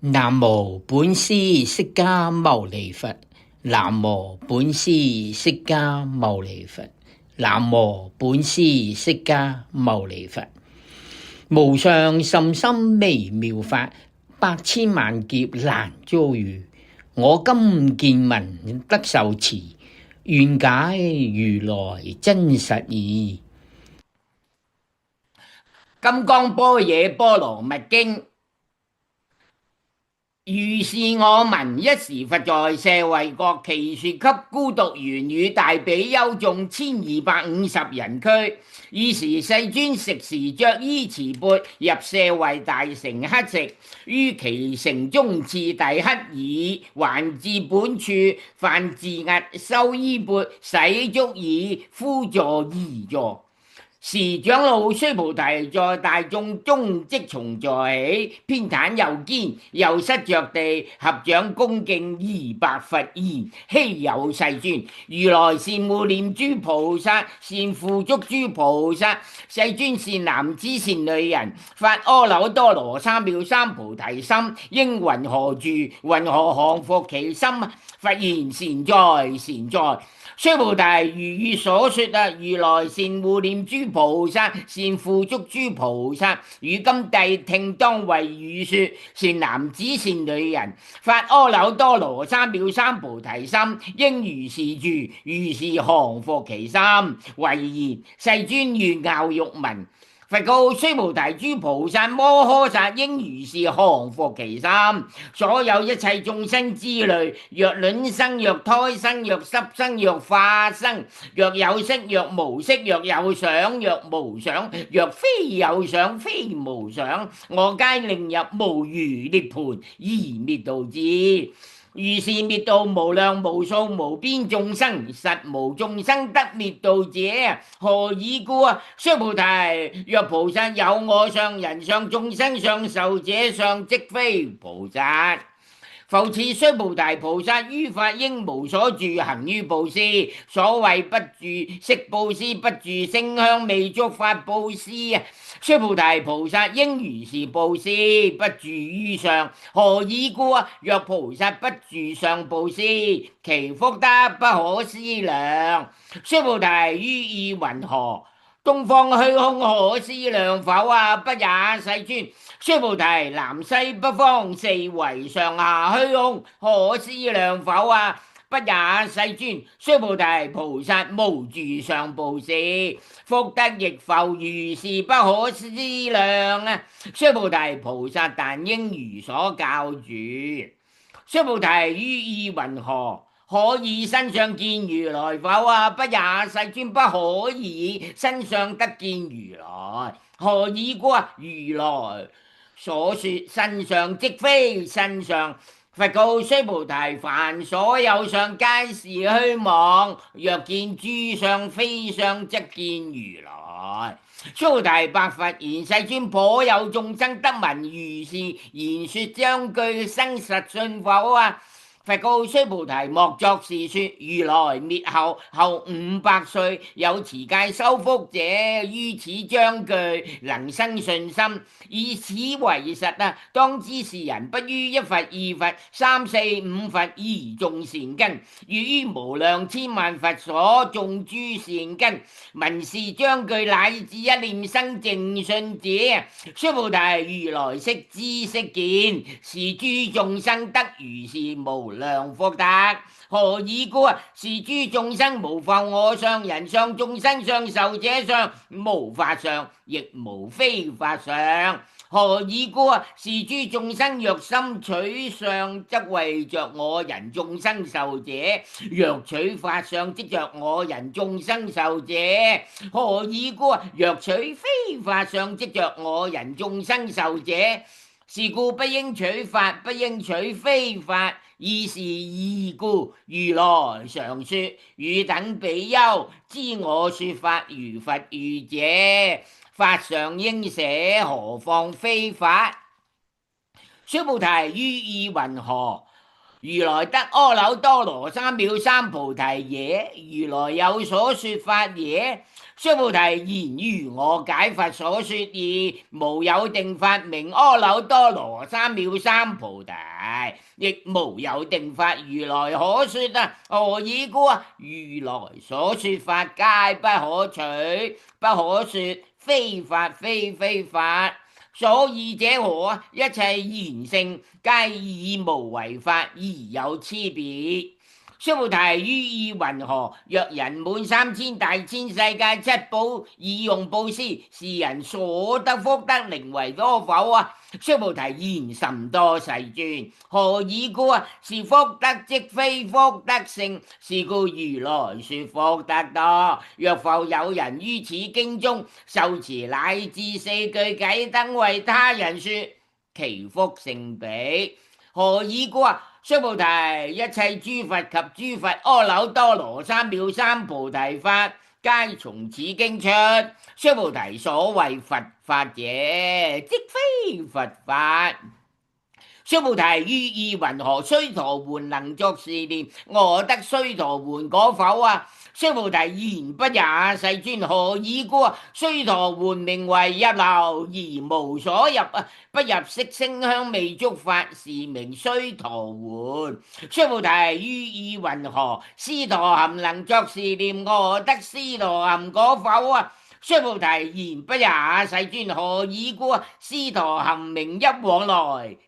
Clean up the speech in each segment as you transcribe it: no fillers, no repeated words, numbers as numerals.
南無本師釋迦牟尼佛，南無本師釋迦牟尼佛，南無本師釋迦牟尼佛。無上甚深微妙法，百千萬劫難遭遇。我今見聞得受持，願解如來真實義。金剛般若波羅蜜經。如是我聞，一時佛在舍衛國，其說給孤獨園與大比丘眾1250人俱。爾時世尊食時着衣持缽入舍衛大城乞食，於其城中次第乞已，還至本處，飯自訖，收衣缽，洗足已，敷座而坐。時長老須菩提在大眾中即從座起，偏袒右肩，右膝着地，合掌恭敬而白佛言：希有世尊，如來善護念諸菩薩，善付囑諸菩薩。世尊善男子善女人，發阿耨多羅三藐三菩提心，應云何住？云何降伏其心？佛言：善哉善哉。須菩提，如汝所說如來善護念諸菩薩，善付囑諸菩薩。如今諦聽當為汝說，善男子善女人，發阿耨多羅三藐三菩提心，應如是住，如是降伏其心。唯言世尊願樂欲聞。佛告須菩提：諸菩薩摩訶薩應如是降伏其心。所有一切眾生之類，若卵生，若胎生，若濕生，若化生，若有色，若無色，若有想，若無想，若非有想，非無想，我皆令入無餘涅槃而滅度之。如是滅度無量無數無邊眾生，實無眾生得滅度者。何以故？須菩提，若菩薩有我相、人相、眾生相、壽者相，即非菩薩。復次須菩提，菩薩於法應無所住，行於布施。所謂不住色布施，不住聲香味觸法布施。須菩提，菩薩應如是布施，不住於相。何以故？若菩薩不住相布施，其福德不可思量。須菩提，於意云何？東方虛空可思量否？不也，世尊。須菩提，南西北方四維上下虛空可思量否？不也，世尊。須菩提，菩薩無住相布施，福德亦復如是不可思量。須菩提，菩薩但應如所教住。須菩提，於意云何？可以身相見如來否？不也，世尊。不可以身相得見如來。何以故？如來所說身相即非身相。佛告須菩提，凡所有相皆是虛妄，若見諸相非相，則見如來。須菩提，白佛言：世尊，頗有眾生得聞如是言說章句，生實信否？佛告須菩提，莫作是說。如來滅後500歲，有持戒修福者，於此章句能生信心，以此為實。當知是人不於一佛、二佛、三四五佛而種善根，於無量千萬佛所種諸善根，聞是章句乃至一念生淨信者。須菩提，如來悉知悉見，是諸眾生得如是無量福德。何以故？是諸眾生無復我相、人相、眾生相、壽者相，無法相，亦無非法相。何以故？是諸眾生若心取相，則為着我人眾生壽者；若取法相，即着我人眾生壽者。何以故？若取非法相，即着我人眾生壽者。是故不應取法，不應取非法。以是義故，如來常說：汝等比丘，知我說法如佛語者，法上應捨，何況非法？須菩提，於意云何？如來得阿耨多羅三藐三菩提耶？如來有所說法耶？須菩提言：如我解佛所說義，無有定法名阿耨多羅三藐三菩提，亦無有定法如來可說啊！何以故啊？如來所說法皆不可取，不可說，非法非非法。所以者何啊？一切賢聖皆以無為法而有差別。須菩提，於意云何？若人滿三千大千世界七寶以用布施，是人所得福德寧為多否啊？須菩提言：甚多世尊。何以故啊？是福德即非福德性，是故如來說福德多。若復有人於此經中受持乃至四句偈等為他人說，其福勝彼。何以故啊？須菩提，一切諸佛及諸佛阿耨多羅三藐三菩提法，皆從此經出。須菩提，所謂佛法者，即非佛法。須菩提，於意云何？須陀洹能作是念：我得須陀洹果否啊？須菩提言：不也，世尊。何以故啊？須陀洹名為入流而無所入啊！不入色聲香味觸法，是名須陀洹。須菩提，於意云何？斯陀含能作是念：我得斯陀含果否啊？須菩提言：不也，世尊。何以故啊？斯陀含名一往來，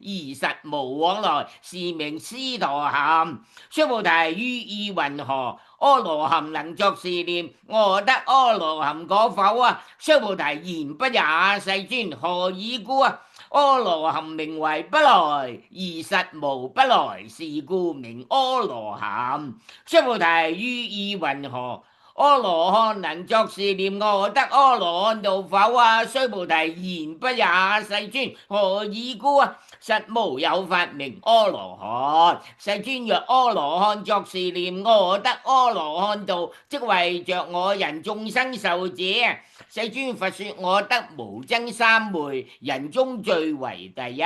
而實無往來，是名斯陀含。須菩提，於意云何？阿羅含能作是念：我得阿羅含果否啊？須菩提言：不也，世尊。何以故啊？阿羅含名為不來，而實無不來，是故名阿羅含。須菩提，於意云何？阿羅漢能作是念：我得阿羅漢道否啊？須菩提言：不也，世尊。何以故啊？實無有法名阿羅漢。世尊，若阿羅漢作是念：我得阿羅漢道，即為着我人眾生受者。世尊，佛說我得無增三昧，人中最為第一，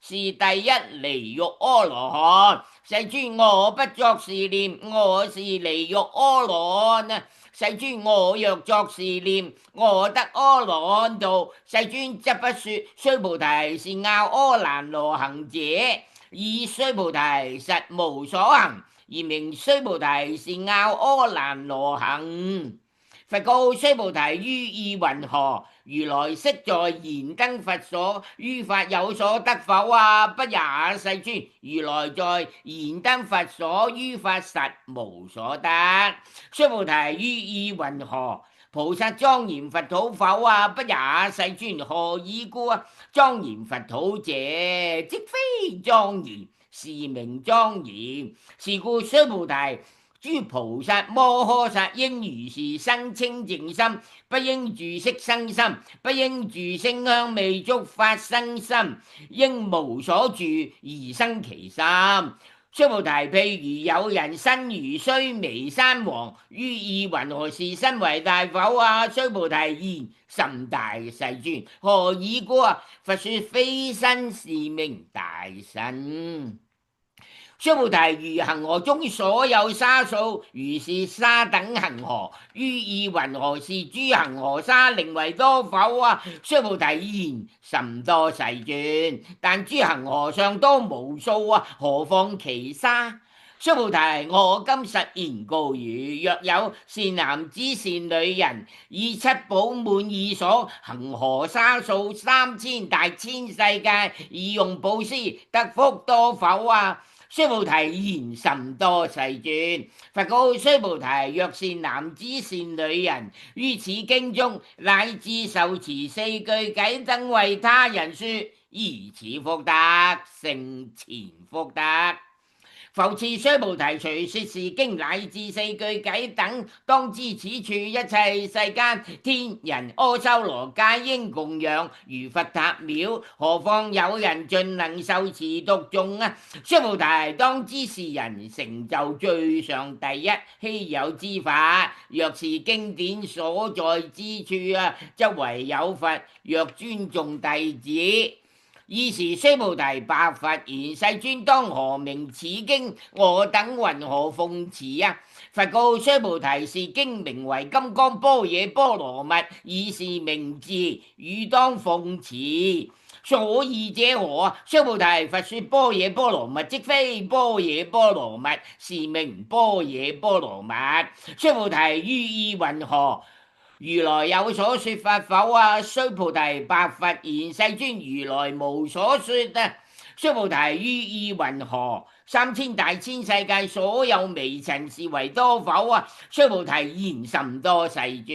是第一離欲阿羅漢。世尊，我不作是念，我是離欲阿羅漢啊！世尊，我若作是念，我得阿羅漢道，世尊則不說須菩提是樂阿蘭羅行者，以須菩提實無所行，而名須菩提是樂阿蘭羅行。佛告須菩提：於意云何？如來昔在燃燈佛所，於法有所得否啊？不也，世尊。如來在燃燈佛所，於法實無所得。須菩提，於意云何？菩薩莊嚴佛土否啊？不也，世尊。何以故啊？莊嚴佛土者，即非莊嚴，是名莊嚴。是故須菩提，諸菩薩摩訶薩應如是生清淨心，不應住色生心，不應住聲香味觸法生心，應無所住而生其心。須菩提，譬如有人身如須彌山王，於意云何？是身為大否啊？須菩提言：甚大，世尊。何以故啊？佛說非身，是名大身。須菩提，如恒河中所有沙數，如是沙等恒河，於意云何？是諸恒河沙寧為多否啊？須菩提言：甚多，世尊。但諸恒河尚多無數啊，何況其沙？須菩提，我今實言告汝：若有善男子善女人，以七寶滿意所，恒河沙數3000大千世界，以用布施，得福多否啊？須菩提言：甚多，世尊。佛告須菩提：若善男子善女人，於此經中乃至受持四句偈等為他人說，而此福德勝前福德。復次須菩提，隨說是經乃至四句偈等，當知此處一切世間天人阿修羅皆應供養如佛塔廟，何況有人盡能受持讀誦啊？須菩提，當知是人成就最上第一稀有之法。若是經典所在之處啊，則唯有佛。若尊重弟子，爾時須菩提白佛言：世尊當何名此經？我等云何奉持啊？佛告須菩提：是經名為金剛般若波羅蜜，以是名字，汝當奉持。所以者何？須菩提，佛說般若波羅蜜，即非般若波羅蜜，是名般若波羅蜜。須菩提，於意云何？如來有所說法否啊？須菩提，白佛言：世尊，如來無所說啊。須菩提，於意云何？3000大千世界所有微塵是為多否啊？須菩提，言甚多，世尊。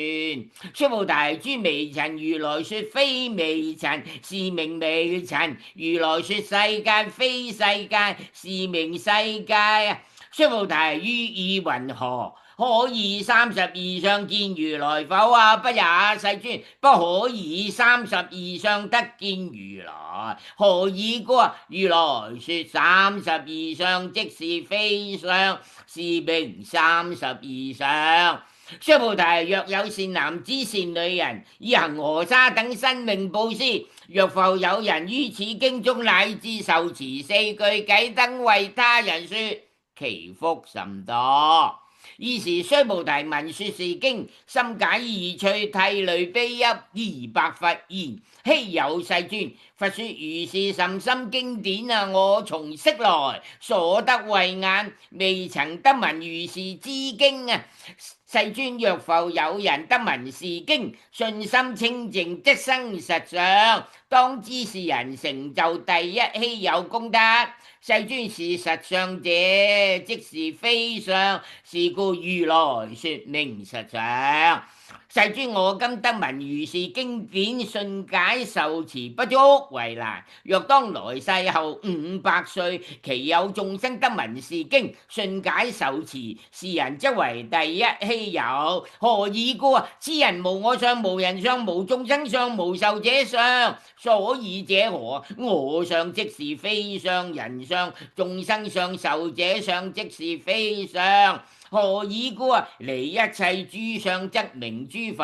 須菩提，諸微塵如來說非微塵，是名微塵。如來說世界非世界，是名世界啊。須菩提，於意云何？可以32相見如來否啊？不也，世尊，不可以32相得見如來。何以故？如來說32相，即是非相，是名32相。須菩提，若有善男子善女人，以恒河沙等生命布施，若復有人於此經中乃至受持4句偈燈為他人說，其福甚多。爾時須菩提聞說是經，心解意趣，涕淚悲泣，而白佛言：希有世尊，佛說如是甚深經典啊！我從昔來所得慧眼，未曾得聞如是之經啊！世尊，若復有人得聞是經，信心清淨，即生實相，當知是人成就第一希有功德。世尊，是實相者，即是非相，是故如來說明實相。世尊，我今得聞如是經典，信解受持不足為難。若當來世後500歲，其有眾生得聞是經，信解受持，是人則為第一希有。何以故？此人無我相，無人相，無眾生相，無壽者相。所以者何？我相即是非相，人相、眾生相、壽者相即是非相。何以故？離一切諸相，則名諸佛。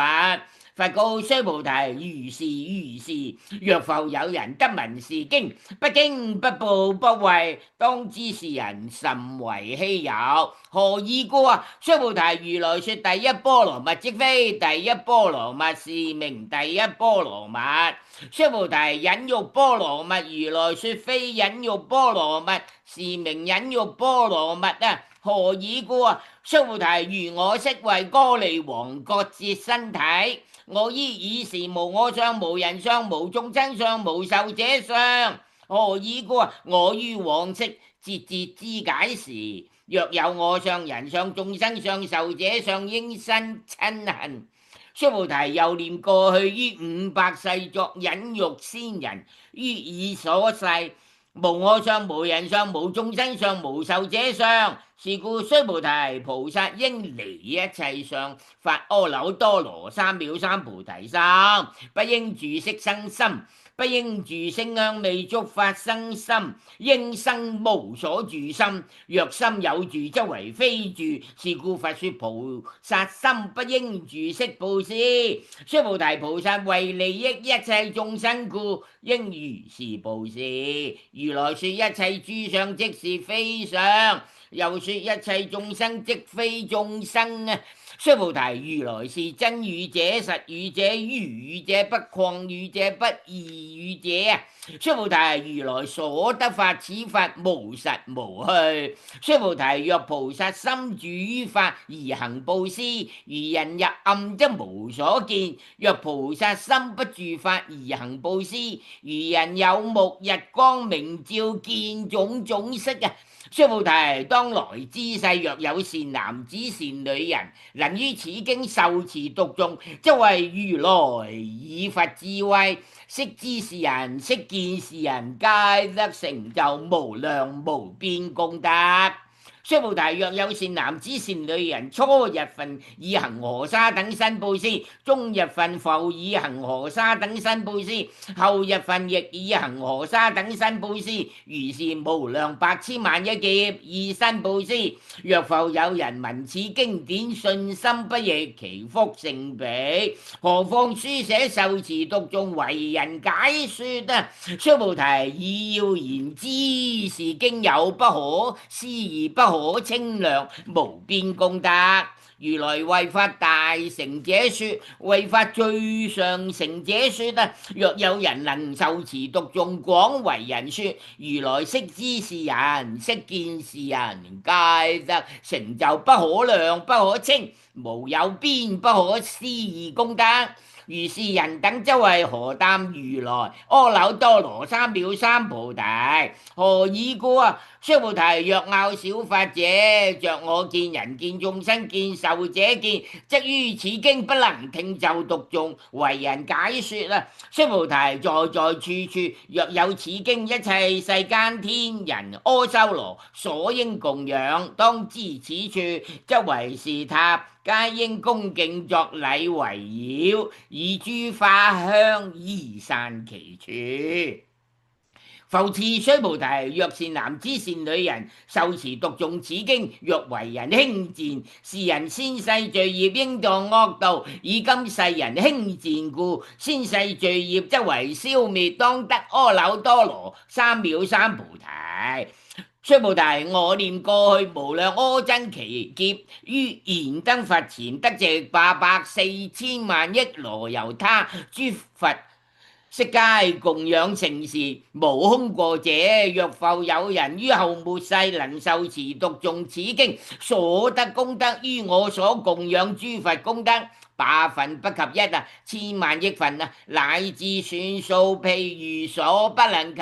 佛告須菩提：如是如是。若復有人得聞是經，不驚不怖不畏，當知是人甚為希有。何以故？須菩提，如來說第一波羅蜜，即非第一波羅蜜，是名第一波羅蜜。須菩提，忍辱波羅蜜，如來說非忍辱波羅蜜，是名忍辱波羅蜜啊！何以故？須菩提，如我昔為歌利王割截身體，我依以是無我相，無人相，無眾生相，無壽者相。何以故？我於往昔節節肢解時，若有我相、人相、眾生相、壽者相，應生瞋恨。須菩提，又念過去於500世作忍辱仙人，於以所世無我相，無人相，無眾生相，無壽者相。是故須菩提，菩薩應離一切相，發阿耨多羅三藐三菩提心，不應住色生心，不應住聲香味觸法生心，應生無所住心。若心有住，則為非住。是故佛說菩薩心不應住色布施。須菩提，菩薩為利益一切眾生故，應如是布施。如來說一切諸相即是非相，又說一切眾生即非眾生啊！須菩提，如來是真語者、實語者、如語者、不誑語者、不異語者啊！須菩提，如來所得法，此法無實無虛。須菩提，若菩薩心住於法而行布施，如人入暗則無所見；若菩薩心不住法而行布施，如人有目日光明照，見種種色啊！須菩提，當來之世若有善男子善女人，能於此經受持讀誦，則為如來以佛智慧，悉知是人，悉見是人，皆得成就無量無邊功德。須菩提，若有善男子善女人，初日分以恒河沙等身布施，中日分復以恒河沙等身布施，後日分亦以恒河沙等身布施，如是無量百千萬億劫以身布施。若復有人聞此經典，信心不逆，其福勝彼。何況書寫受持讀誦為人解說啊！須菩提，以要言之，是經有不可思議、不可稱量、無邊功德。如來為法大成者說，為法最上乘者說啊！若有人能受持讀誦廣為人說，如來悉知是人，悉見是人，皆得成就不可量、不可稱、無有邊、不可思議功德。如是人等則為何耽如來、阿耨多羅三藐三菩提？何以故啊？須菩提，若拗小法者，着我見、人見、眾生見、壽者見，則於此經不能聽就讀誦，為人解說啊！須菩提，在在處處，若有此經，一切世間天人阿修羅所應供養，當知此處則為是塔，皆應恭敬作禮圍繞，以諸花香儀散其處。復次，須菩提，若善男子善女人受持讀誦此經，若為人輕賤，是人先世罪業應墮惡道，以今世人輕賤故，先世罪業則為消滅，當得阿耨多羅三藐三菩提。須菩提，我念過去無量阿僧祇劫，於燃燈佛前得值84000萬億羅由他諸佛，悉皆供養承事，無空過者。若復有人於後末世能受持讀誦此經，所得功德於我所供養諸佛功德8分不及1啊，1000萬億分啊，乃至算數譬如所不能及。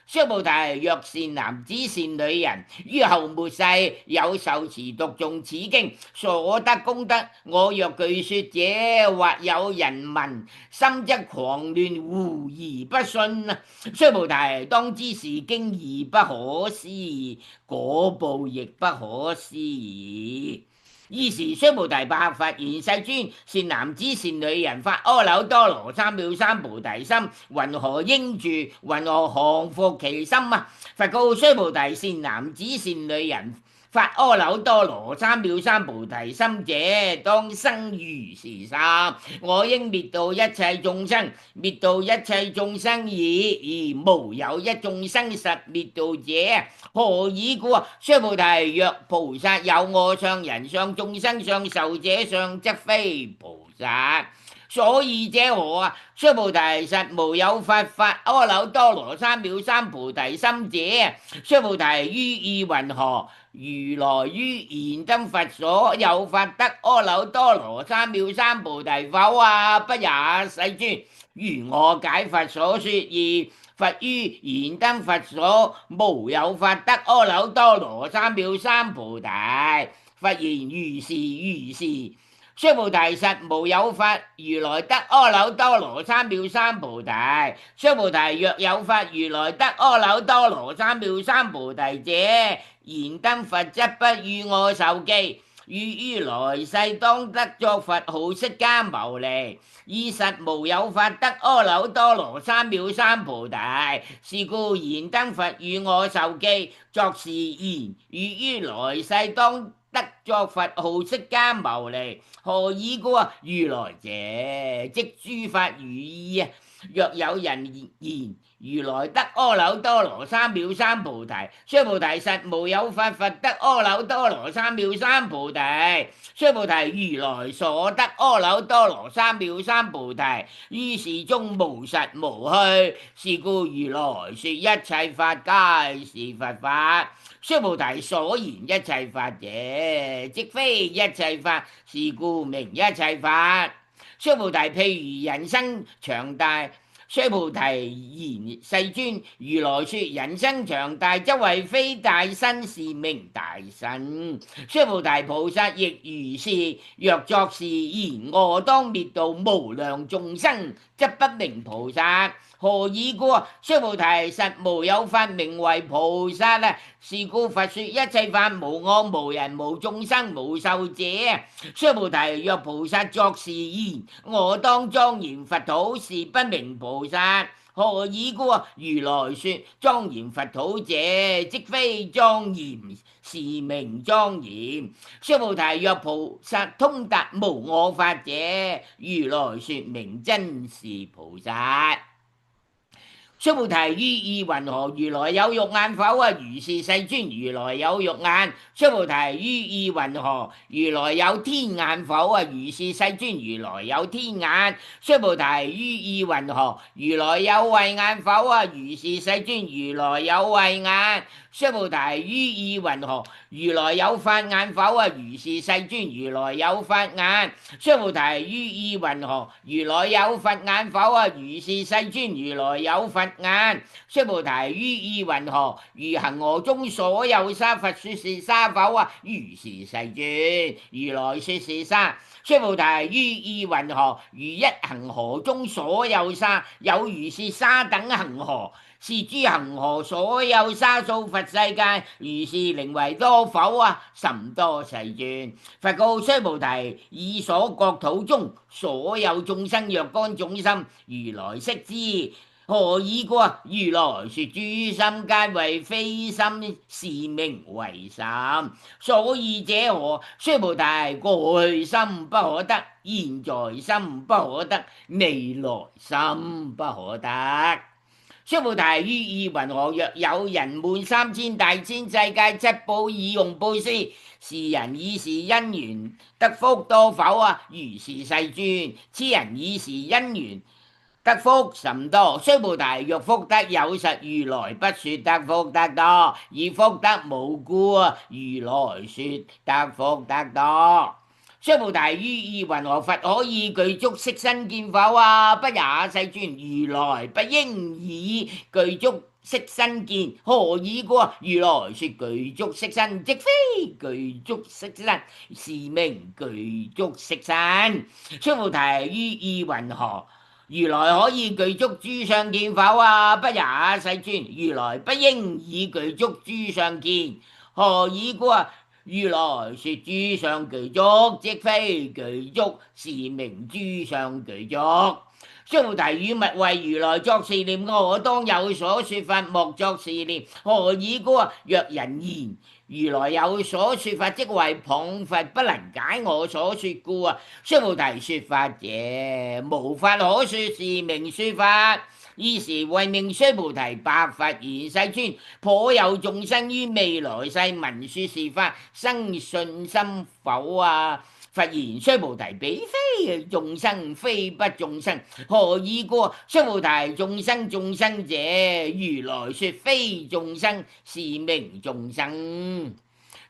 須菩提，若善男子善女人於後末世有受持讀誦此經，所得功德，我若具說者，或有人聞，心則狂亂，狐疑不信啊！須菩提，當知是經義不可思議，果報亦不可思議。爾時須菩提白佛言：世尊，善男子善女人發阿耨多羅三藐三菩提心，云何應住？云何降伏其心啊？佛告須菩提：善男子善女人發阿耨多羅三藐三菩提心者，當生如是心。我應滅度一切眾生，滅度一切眾生已，而無有一眾生實滅度者。何以故啊？須菩提，若菩薩有我相、人相、眾生相、壽者相，則非菩薩。所以者何啊？須菩提，實無有法發阿耨多羅三藐三菩提心者。須菩提，於意云何？如來於燃燈佛所有法得阿耨多羅三藐三菩提否啊？不也，世尊。如我解佛所說義。佛於燃燈佛所無有法得阿耨多羅三藐三菩提。佛言：如是如是。須菩提，實無有法如來得阿耨多羅三藐三菩提。須菩提，若有法如來得阿耨多羅三藐三菩提者，燃燈佛則不與我受記。於來世當得作佛號釋迦牟尼，以實無有法得阿耨多羅三藐三菩提。是故燃燈佛與我受記，作是言：於來世當得作佛號釋迦牟尼。何以故啊？如來者，即諸法如意啊！若有人言如來得阿耨多羅三藐三菩提，須菩提，實無有法佛得阿耨多羅三藐三菩提。須菩提，如來所得阿耨多羅三藐三菩提，於是中無實無虛。是故如來說一切法皆是佛法。須菩提，所言一切法者，即非一切法，是故名一切法。須菩提，譬如人生長大。須菩提言：世尊，如來說人生長大，則為非大身，是名大身。須菩提，菩薩亦如是。若作是言，我當滅度無量眾生，則不名菩薩。何以故？須菩提，實無有法名為菩薩啊！是故佛說一切法無我無人無眾生無壽者。須菩提，若菩薩作是言，我當莊嚴佛土，是不名菩薩。何以故？如來說莊嚴佛土者，即非莊嚴，是名莊嚴。須菩提，若菩薩通達無我法者，如來說名真是菩薩。須菩提，於意云何？如來有肉眼否？如是世尊，如來有肉眼。須菩提，於意云何？如來有天眼否？如是世尊，如來有天眼。須菩提，於意云何？如來有慧眼否？如是世尊，如來有慧眼。須菩提，於意云何？如來有法眼否？如是世尊，如來有法眼。須菩提，於意云何？如來有佛眼否？如是世尊，如來有佛眼。須菩提，於意云何？如恒河中所有沙，佛說是沙否？如是世尊，如來說是沙。須菩提，於意云何？如一恒河中所有沙，有如是沙等恒河。是諸恒河所有沙數佛世界，如是名為多否？甚多世尊。佛告須菩提，以所國土中所有眾生若干種心，如來悉知。何以故？如來說諸心皆為非心，是名為心。所以者何？須菩提，過去心不可得，現在心不可得，未來心不可得。須菩提，於意云何？若有人滿3000大千世界七寶以用布施，是人以是因緣得福多否？如是世尊，此人以是因緣得福甚多。須菩提，若福德有實，如來不說得福德多，以福德無故，如來說得福德多。須菩提，於意云何？佛可以具足色身見否？不也，世尊，如來不應以具足色身見。何以故？如來說具足色身，即非具足色身，是名具足色身。須菩提，於意云何？如來可以具足諸相見否？不也，世尊，如來不應以具足諸相見。何以故？如來說諸相具足，即非具足，是名諸相具足。須菩提，汝勿為如來作是念，我當有所說法，莫作是念。何以故？若人言如來有所說法，即為謗佛，不能解我所說故。須菩提，說法者，無法可說，是名說法。爾時為命須菩提，白佛言：世尊，頗有眾生於未來世聞說是法，生信心否？佛言：須菩提，彼非眾生，非不眾生。何以故？須菩提，眾生眾生者，如來說非眾生，是名眾生。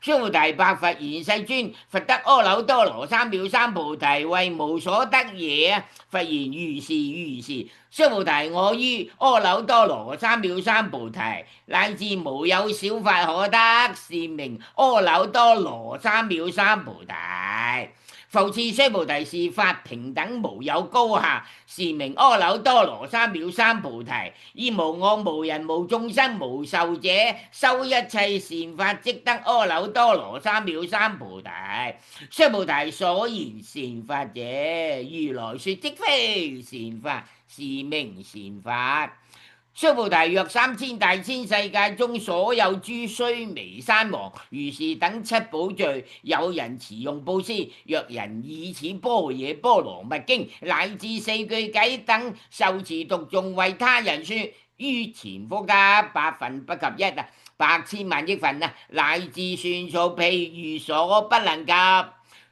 須菩提，白佛言：世尊，佛得阿耨多羅三藐三菩提，為無所得耶？佛言：如是如是。須菩提，我於阿耨多羅三藐三菩提，乃至無有少法可得，是名阿耨多羅三藐三菩提。復次須菩提，是法平等無有高下，是名阿耨多羅三藐三菩提。以無我無人無眾生無壽者，修一切善法，即得阿耨多羅三藐三菩提。須菩提，所言善法者，如來說即非善法，是名善法。須菩提，若3000大千世界中所有諸須彌山王如是等七寶聚，有人持用布施，若人以此般若波羅蜜經乃至4句偈等受持讀誦，為他人說，於前福德百分不及一，百千萬億分，乃至算數譬如所不能及。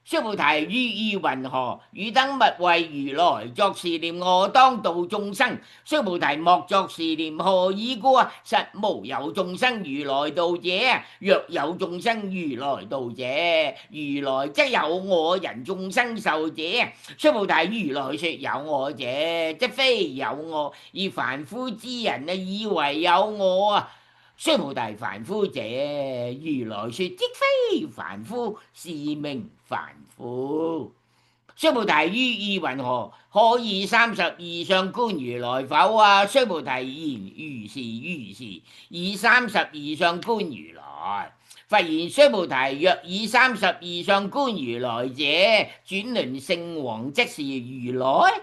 須菩提，於意云何？汝等勿為如來作是念，我當度眾生。須菩提，莫作是念。何以故？實無有眾生如來度者。若有眾生如來度者，如來則有我人眾生壽者。須菩提，如來說有我者，即非有我，而凡夫之人以為有我。須菩提，凡夫者，如來說即非凡夫，是名凡夫。須菩提於意云何？可以32相觀如來否啊？須菩提言如是如是，以32相觀如來。佛言須菩提，若以32相觀如來者，轉輪聖王即是如來。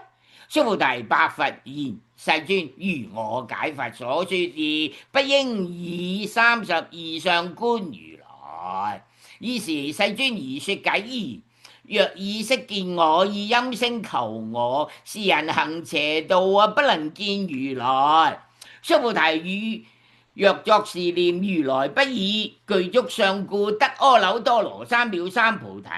須菩提白佛言：世尊，如我解佛所說義，不應以32相觀如來。爾時世尊而說偈言：若意識見我，以音聲求我，是人行邪道啊，不能見如來。須菩提語若作是念，如來不以具足相故，得阿耨多羅三藐三菩提。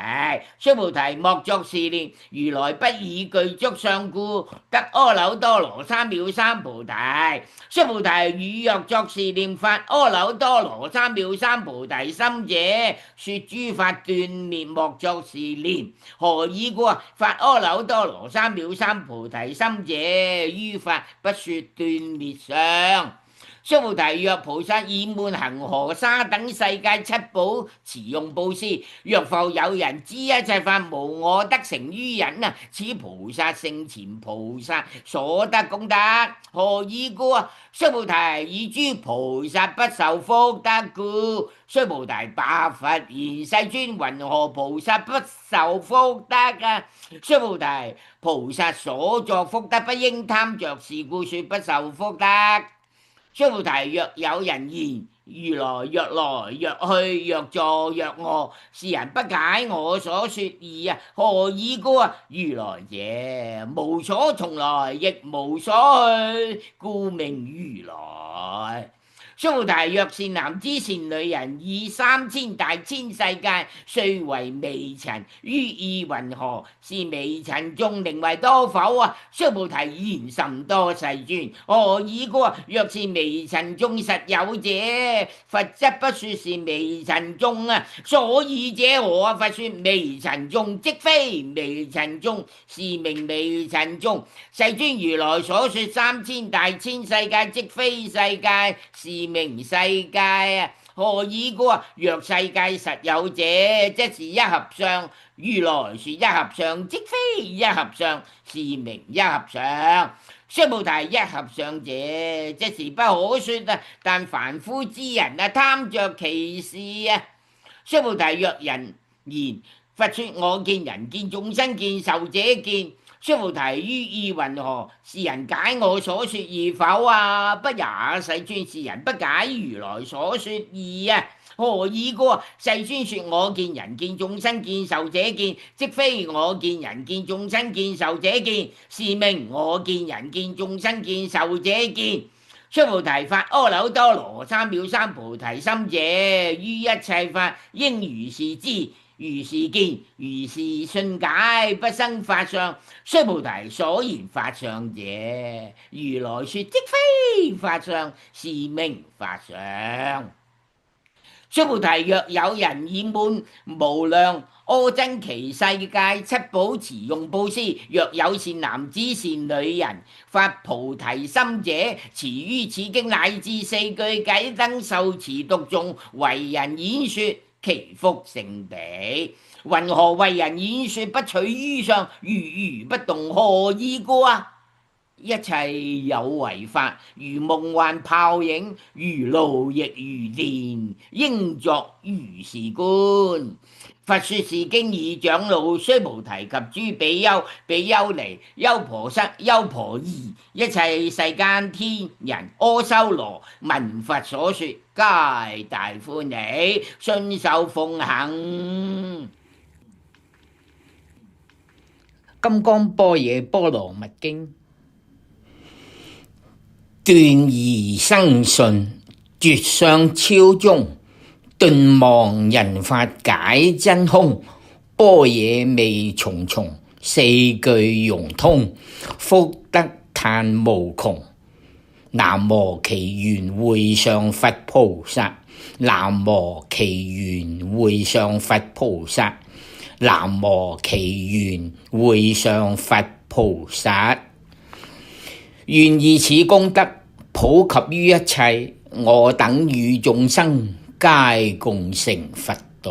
須菩提莫作是念，如來不以具足相故，得阿耨多羅三藐三菩提。須菩提語若作是念，發阿耨多羅三藐三菩提心者，說諸法斷滅莫作是念。何以故？發阿耨多羅三藐三菩提心者，於法不說斷滅相。須菩提若菩薩以滿恒河沙等世界七寶持用布施，若復有人知一切法無我得成於人啊，此菩薩聖前菩薩所得功德。何以故？須菩提以諸菩薩不受福德故。須菩提白佛言：世尊，云何菩薩不受福德啊？須菩提，菩薩所作福德不應貪着，是故說不受福德。須菩提若有人言：如來若來若去，若坐若臥，是人不解我所說義啊。何以故？如來者，無所從來，亦無所去，故名如來。須菩提若善男子善女人，以3000大千世界，雖為微塵，於意云何？是微塵眾寧為多否啊？須菩提言甚多，世尊。何以故？若是微塵眾實有者，佛則不說是微塵眾啊。所以者何啊？佛說微塵眾，即非微塵眾，是名微塵眾。世尊，如來所說3000大千世界，即非世界，是名世界啊。何以故？若世界實有者，即是一合相。如來說一合相，即非一合相，是名一合相。須菩提，一合相者，即是不可說啊。但凡夫之人啊，貪着其事啊。須菩提若人言：佛說我見、人見、眾生見、壽者見。須菩提於意云何？是人解我所說義否啊？不也，世尊，是人不解如來所說義啊。何以故？世尊說我見、人見、眾生見、壽者見，即非我見、人見、眾生見、壽者見，是名我見、人見、眾生見、壽者見。須菩提發阿耨多羅三藐三菩提心者，於一切法應如是知，如是見，如是信解，不生法相。須菩提所言法相者，如來說即非法相，是名法相。須菩提若有人以滿無量阿僧祇世界七寶持用布施，若有善男子善女人發菩提心者，持於此經乃至4句偈燈受持讀誦，為人演說，其福勝彼。云何為人演說？不取於相，如如不動。何以故啊？一切有為法，如夢幻泡影，如露亦如電，應作如是觀。佛說是經已長老須菩提及諸比丘、比丘尼、優婆塞、優婆夷，一切世間天人阿修羅，聞佛所說，皆大歡喜，信受奉行。金剛般若波羅蜜經。斷疑生信，絕相超中，頓忘人法解真空。般若味重重，4句融通，福德嘆無窮。南無其緣會上佛菩薩，南無其緣會上佛菩薩，南無其緣會上佛菩薩。願以此功德普及於一切，我等與眾生皆共成佛道。